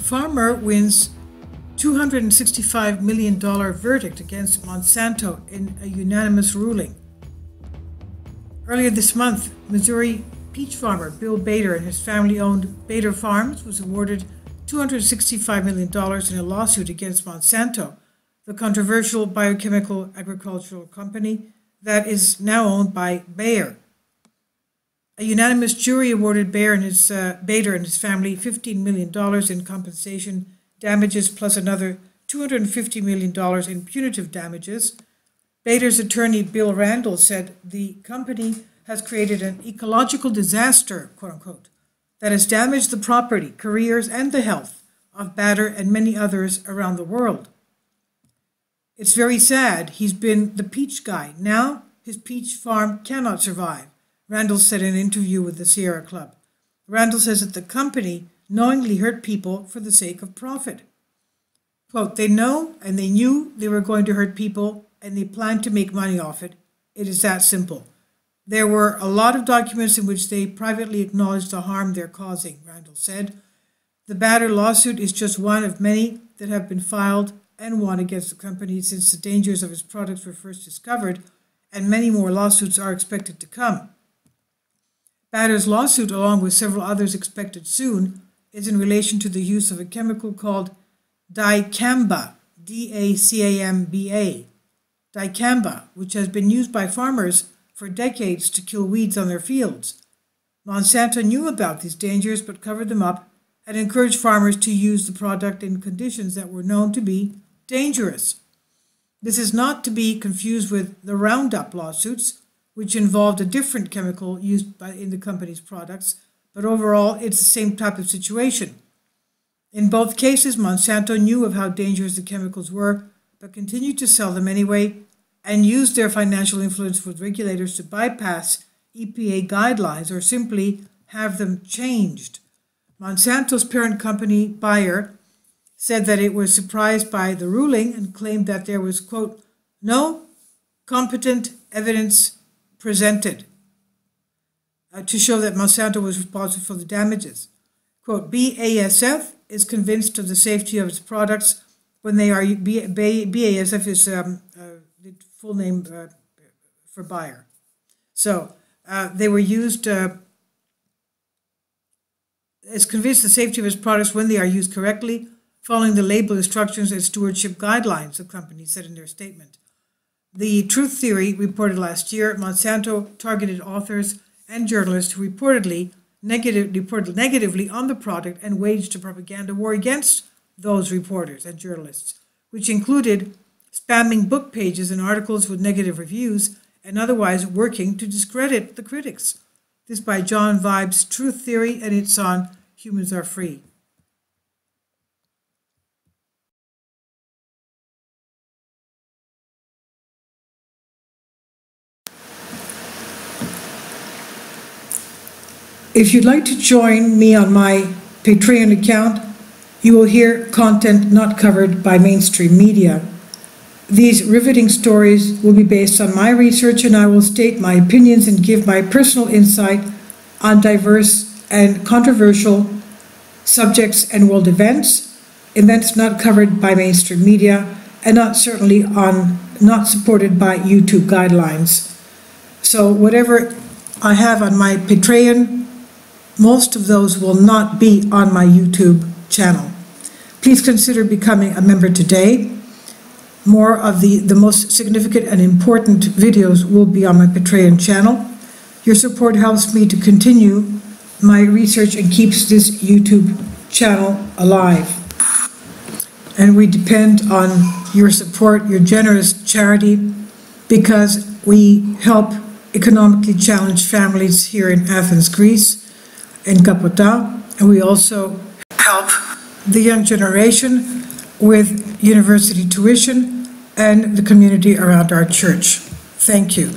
farmer wins $265 million verdict against Monsanto in a unanimous ruling. Earlier this month, Missouri peach farmer Bill Bader and his family-owned Bader Farms was awarded $265 million in a lawsuit against Monsanto, the controversial biochemical agricultural company that is now owned by Bayer. A unanimous jury awarded Bader and his family $15 million in compensation damages plus another $250 million in punitive damages. Bader's attorney Bill Randall said the company has created an ecological disaster, quote-unquote, that has damaged the property, careers, and the health of Bader and many others around the world. It's very sad. He's been the peach guy. Now his peach farm cannot survive, Randall said in an interview with the Sierra Club. Randall says that the company knowingly hurt people for the sake of profit. Quote, they know and they knew they were going to hurt people and they planned to make money off it. It is that simple. There were a lot of documents in which they privately acknowledged the harm they're causing, Randall said. The Bader lawsuit is just one of many that have been filed and won against the company since the dangers of its products were first discovered, and many more lawsuits are expected to come. Bader's lawsuit, along with several others expected soon, is in relation to the use of a chemical called dicamba, D-A-C-A-M-B-A, dicamba, which has been used by farmers for decades to kill weeds on their fields. Monsanto knew about these dangers but covered them up and encouraged farmers to use the product in conditions that were known to be dangerous. This is not to be confused with the Roundup lawsuits, which involved a different chemical used in the company's products, but overall it's the same type of situation. In both cases, Monsanto knew of how dangerous the chemicals were, but continued to sell them anyway and used their financial influence with regulators to bypass EPA guidelines or simply have them changed. Monsanto's parent company, Bayer, said that it was surprised by the ruling and claimed that there was, quote, no competent evidence presented to show that Monsanto was responsible for the damages. Quote, BASF is convinced of the safety of its products when they are, BASF is the full name for Bayer. So they were used, is convinced of the safety of its products when they are used correctly, following the label instructions and stewardship guidelines, the company said in their statement. The Truth Theory reported last year Monsanto targeted authors and journalists who reported negatively on the product and waged a propaganda war against those reporters and journalists, which included spamming book pages and articles with negative reviews and otherwise working to discredit the critics. This by John Vibe's Truth Theory, and it's on Humans Are Free. If you'd like to join me on my Patreon account, you will hear content not covered by mainstream media. These riveting stories will be based on my research, and I will state my opinions and give my personal insight on diverse and controversial subjects and world events not covered by mainstream media and not supported by YouTube guidelines. So whatever I have on my Patreon, most of those will not be on my YouTube channel. Please consider becoming a member today. More of the most significant and important videos will be on my Patreon channel. Your support helps me to continue my research and keeps this YouTube channel alive. And we depend on your support, your generous charity, because we help economically challenged families here in Athens, Greece, in Kapota, and we also help the young generation with university tuition and the community around our church. Thank you.